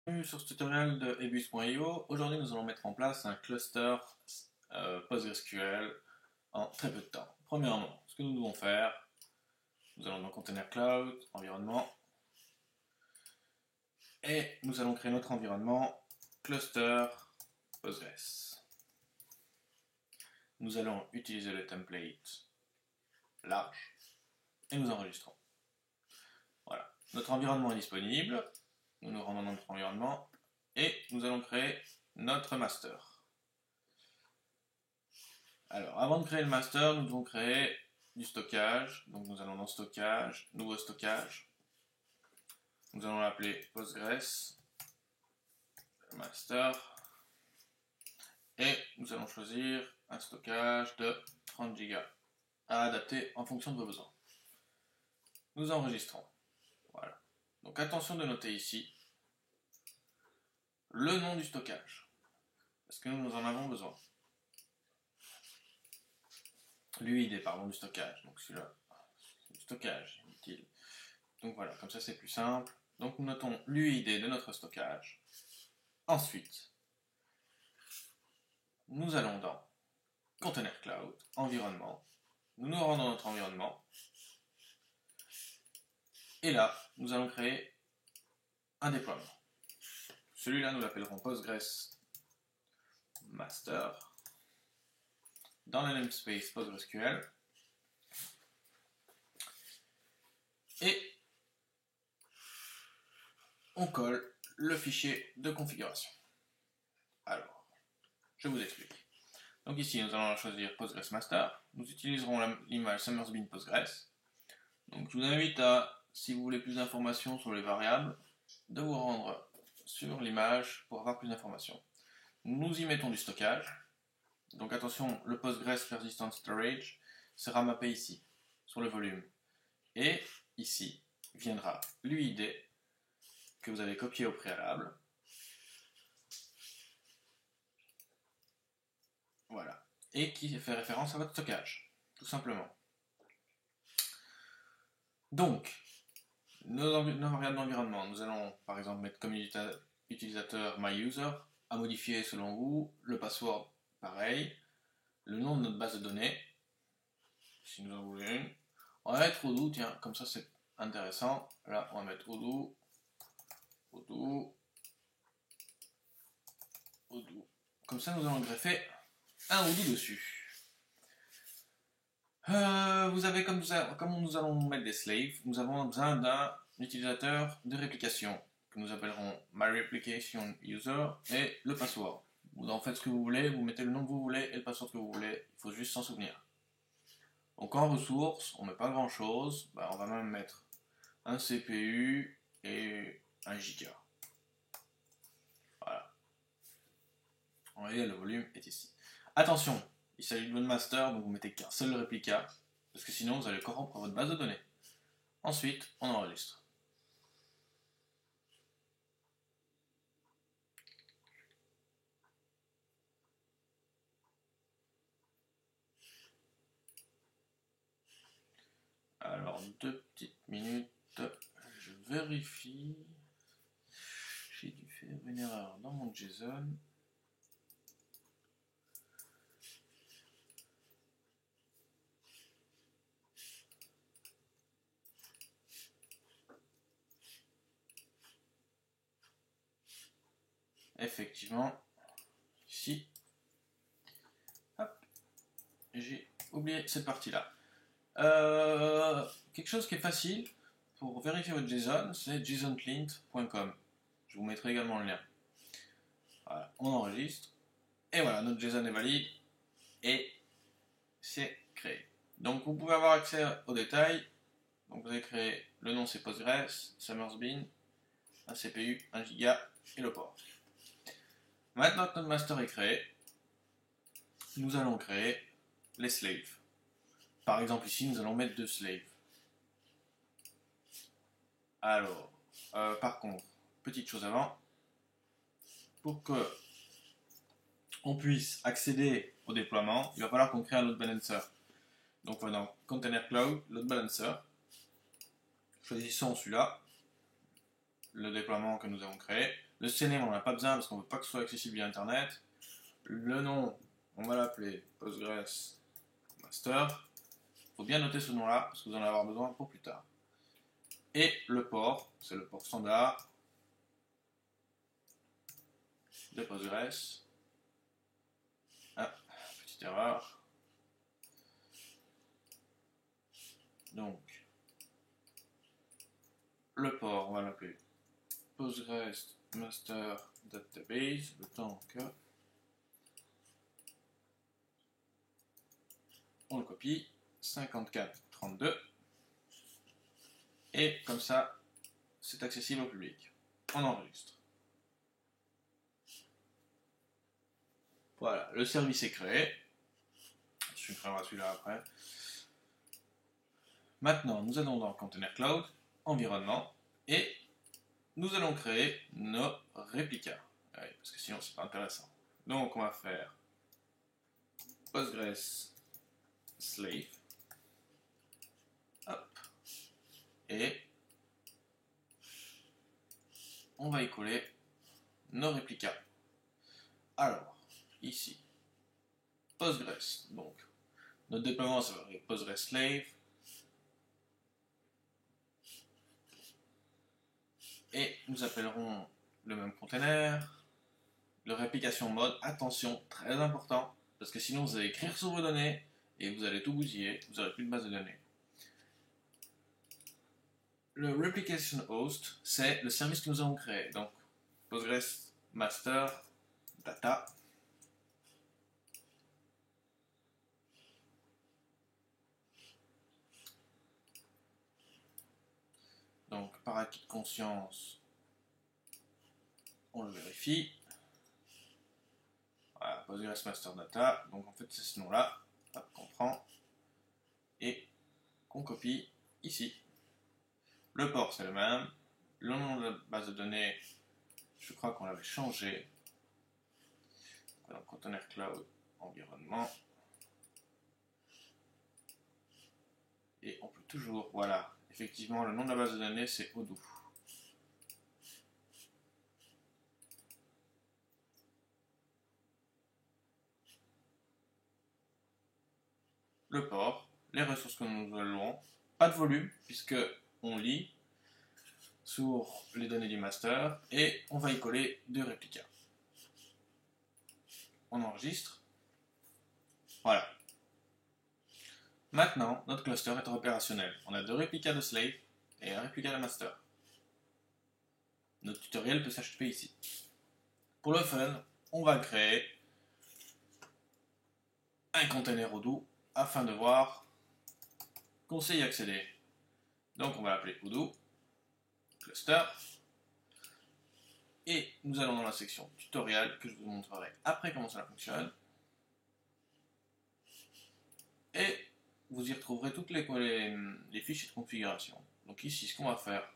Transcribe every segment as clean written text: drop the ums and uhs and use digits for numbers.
Bienvenue sur ce tutoriel de ebus.io. Aujourd'hui, nous allons mettre en place un cluster PostgreSQL en très peu de temps. Premièrement, ce que nous devons faire, nous allons dans Container Cloud, environnement, et nous allons créer notre environnement cluster Postgres. Nous allons utiliser le template large et nous enregistrons. Voilà, notre environnement est disponible. Nous nous rendons dans notre environnement et nous allons créer notre master. Alors, avant de créer le master, nous devons créer du stockage. Donc, nous allons dans stockage, nouveau stockage. Nous allons l'appeler Postgres master. Et nous allons choisir un stockage de 30 Go à adapter en fonction de vos besoins. Nous enregistrons. Voilà. Donc, attention de noter ici le nom du stockage, parce que nous en avons besoin. L'UID, pardon, du stockage. Donc celui-là, du stockage, utile. Donc voilà, comme ça c'est plus simple. Donc nous notons l'UID de notre stockage. Ensuite, nous allons dans Container Cloud, environnement. Nous nous rendons dans notre environnement. Et là, nous allons créer un déploiement. Celui-là, nous l'appellerons Postgres Master. Dans le namespace PostgreSQL. Et on colle le fichier de configuration. Alors, je vous explique. Donc ici, nous allons choisir Postgres Master. Nous utiliserons l'image Summersbean Postgres. Donc je vous invite à, si vous voulez plus d'informations sur les variables, de vous rendre sur l'image pour avoir plus d'informations. Nous y mettons du stockage. Donc attention, le Postgres Persistent Storage sera mappé ici, sur le volume. Et ici viendra l'UID que vous avez copié au préalable. Voilà. Et qui fait référence à votre stockage, tout simplement. Donc, nos variables d'environnement, nous allons par exemple mettre comme utilisateur myUser, à modifier selon vous, le password pareil, le nom de notre base de données, si nous en voulons une. On va mettre Odoo, tiens, comme ça c'est intéressant. Là, on va mettre Odoo. Comme ça, nous allons greffer un Odoo dessus. Vous avez comme nous allons mettre des slaves, nous avons besoin d'un utilisateur de réplication que nous appellerons myReplicationUser et le password. Vous en faites ce que vous voulez, vous mettez le nom que vous voulez et le password que vous voulez, il faut juste s'en souvenir. Donc en ressources, on ne met pas grand chose, on va même mettre un CPU et 1 giga. Voilà. Vous voyez, le volume est ici. Attention, il s'agit de votre master, donc vous mettez qu'un seul réplica, parce que sinon vous allez corrompre votre base de données. Ensuite, on enregistre. Alors, 2 petites minutes, je vérifie. J'ai dû faire une erreur dans mon JSON. Effectivement, ici, hop, j'ai oublié cette partie-là. Quelque chose qui est facile pour vérifier votre JSON, c'est jsonclient.com. Je vous mettrai également le lien. Voilà, on enregistre. Et voilà, notre JSON est valide et c'est créé. Donc vous pouvez avoir accès aux détails. Donc vous avez créé, le nom c'est Postgres, Summersbean, un CPU, 1 giga et le port. Maintenant que notre master est créé, nous allons créer les slaves. Par exemple ici, nous allons mettre 2 slaves. Alors, par contre, petite chose avant, pour que on puisse accéder au déploiement, il va falloir qu'on crée un load balancer. Donc on va dans Container Cloud, load balancer, choisissons celui-là, le déploiement que nous avons créé. Le CNAME, on n'en a pas besoin parce qu'on ne veut pas que ce soit accessible via Internet. Le nom, on va l'appeler Postgres Master. Il faut bien noter ce nom-là parce que vous en allez avoir besoin pour plus tard. Et le port, c'est le port standard de Postgres. Ah, petite erreur. Donc, le port, on va l'appeler Postgres Master Database, le temps que on le copie, 5432, et comme ça, c'est accessible au public. On enregistre. Voilà, le service est créé. Je ferai celui-là après. Maintenant, nous allons dans Container Cloud, Environnement, et nous allons créer nos réplicas. Ouais, parce que sinon, c'est pas intéressant. Donc, on va faire Postgres Slave. Hop. Et on va y coller nos réplicas. Alors, ici, Postgres. Donc, notre déploiement, ça va être Postgres Slave. Et nous appellerons le même container, le réplication mode. Attention, très important, parce que sinon vous allez écrire sur vos données et vous allez tout bousiller, vous n'aurez plus de base de données. Le replication host, c'est le service que nous avons créé. Donc, Postgres Master Data. Donc, par acquis de conscience, on le vérifie. Voilà, Postgres Master Data. Donc, en fait, c'est ce nom-là qu'on prend et qu'on copie ici. Le port, c'est le même. Le nom de la base de données, je crois qu'on l'avait changé. Donc, Container Cloud, Environnement. Et on peut toujours, voilà, effectivement, le nom de la base de données, c'est Odoo. Le port, les ressources que nous allons, pas de volume, puisque on lit sur les données du master, et on va y coller deux réplicas. On enregistre. Voilà. Maintenant, notre cluster est opérationnel. On a deux réplicas de slave et un réplica de master. Notre tutoriel peut s'achever ici. Pour le fun, on va créer un container Odoo afin de voir qu'on sait y accéder. Donc on va l'appeler Odoo cluster et nous allons dans la section tutoriel que je vous montrerai après comment cela fonctionne et vous y retrouverez toutes les fichiers de configuration. Donc ici ce qu'on va faire,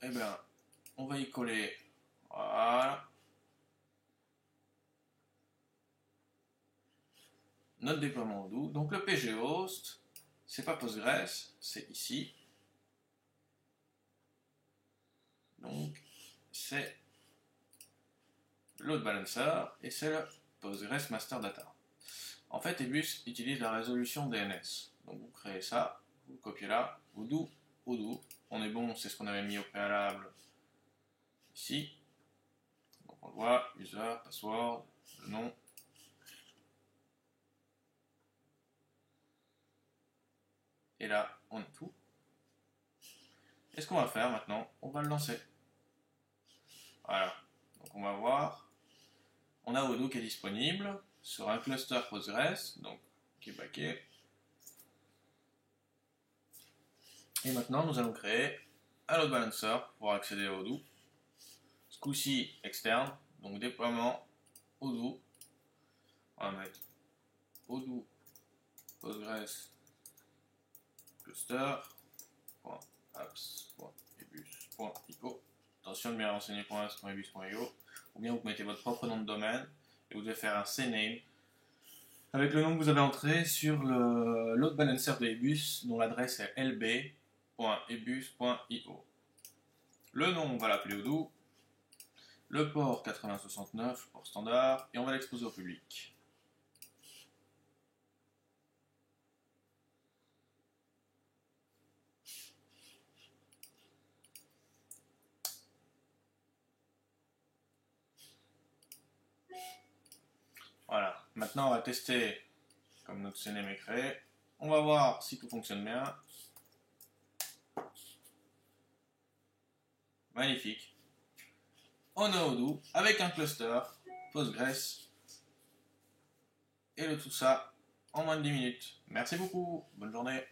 eh bien on va y coller, voilà, notre déploiement Odoo. Donc le pghost, c'est pas Postgres, c'est ici. Donc c'est load balancer et c'est le Postgres Master Data. En fait, Ebus utilise la résolution DNS. Donc vous créez ça, vous copiez là, Odoo, on est bon, c'est ce qu'on avait mis au préalable ici. Donc on le voit, user, password, le nom. Et là, on a tout. Et ce qu'on va faire maintenant, on va le lancer. Voilà. Donc on va voir. On a Odoo qui est disponible sur un cluster Postgres, donc qui est backé. Et maintenant, nous allons créer un load balancer pour accéder à Odoo. Ce coup-ci externe, donc déploiement Odoo. On va mettre Odoo Postgres cluster.apps.ebus.io. Attention de bien renseigner .apps.ebus.io. Ou bien vous mettez votre propre nom de domaine et vous devez faire un CNAME avec le nom que vous avez entré sur le load balancer de Ebus dont l'adresse est lb.ebus.io. Le nom, on va l'appeler Odoo. Le port 8069, port standard, et on va l'exposer au public. Voilà, maintenant on va tester comme notre CNM est créé. On va voir si tout fonctionne bien. Magnifique. On a Odoo avec un cluster Postgres et le tout ça en moins de 10 minutes. Merci beaucoup, bonne journée.